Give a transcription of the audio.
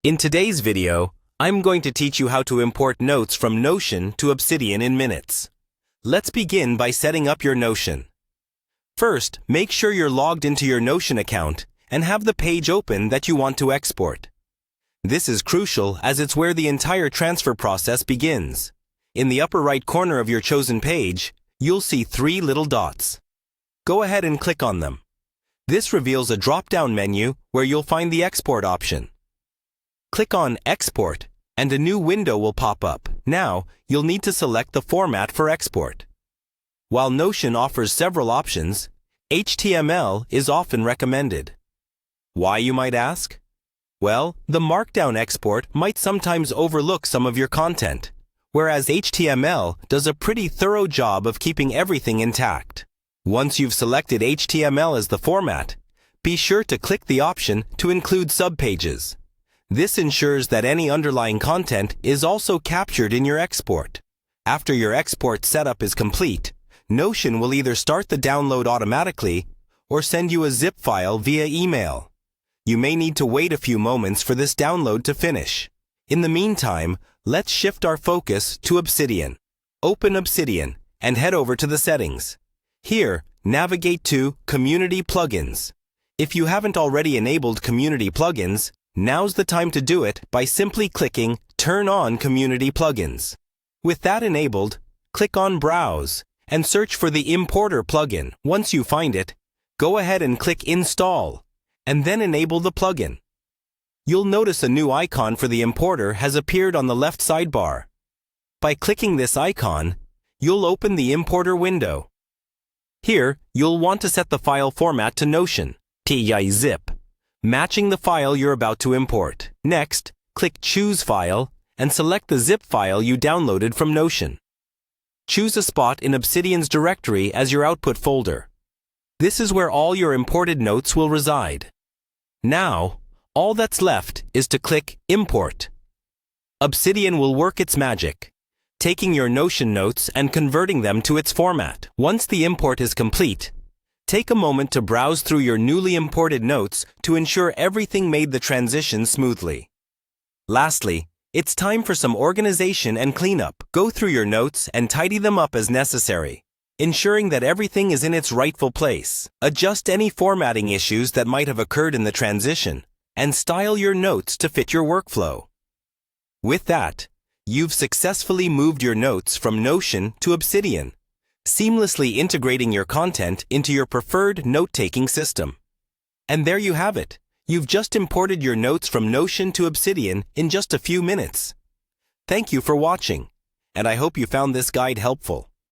In today's video, I'm going to teach you how to import notes from Notion to Obsidian in minutes. Let's begin by setting up your Notion. First, make sure you're logged into your Notion account and have the page open that you want to export. This is crucial as it's where the entire transfer process begins. In the upper right corner of your chosen page, you'll see 3 little dots. Go ahead and click on them. This reveals a drop-down menu where you'll find the export option. Click on Export, and a new window will pop up. Now, you'll need to select the format for export. While Notion offers several options, HTML is often recommended. Why, you might ask? Well, the Markdown export might sometimes overlook some of your content, whereas HTML does a pretty thorough job of keeping everything intact. Once you've selected HTML as the format, be sure to click the option to include subpages. This ensures that any underlying content is also captured in your export. After your export setup is complete, Notion will either start the download automatically or send you a zip file via email. You may need to wait a few moments for this download to finish. In the meantime, let's shift our focus to Obsidian. Open Obsidian and head over to the settings. Here, navigate to Community Plugins. If you haven't already enabled Community Plugins, now's the time to do it by simply clicking Turn on Community Plugins. With that enabled, click on Browse and search for the Importer plugin. Once you find it, go ahead and click Install, and then enable the plugin. You'll notice a new icon for the importer has appeared on the left sidebar. By clicking this icon, you'll open the importer window. Here, you'll want to set the file format to Notion, zip, matching the file you're about to import. Next, click Choose File and select the zip file you downloaded from Notion. Choose a spot in Obsidian's directory as your output folder. This is where all your imported notes will reside. Now, all that's left is to click Import. Obsidian will work its magic, taking your Notion notes and converting them to its format. Once the import is complete, take a moment to browse through your newly imported notes to ensure everything made the transition smoothly. Lastly, it's time for some organization and cleanup. Go through your notes and tidy them up as necessary, ensuring that everything is in its rightful place. Adjust any formatting issues that might have occurred in the transition, and style your notes to fit your workflow. With that, you've successfully moved your notes from Notion to Obsidian, seamlessly integrating your content into your preferred note-taking system. And there you have it. You've just imported your notes from Notion to Obsidian in just a few minutes. Thank you for watching, and I hope you found this guide helpful.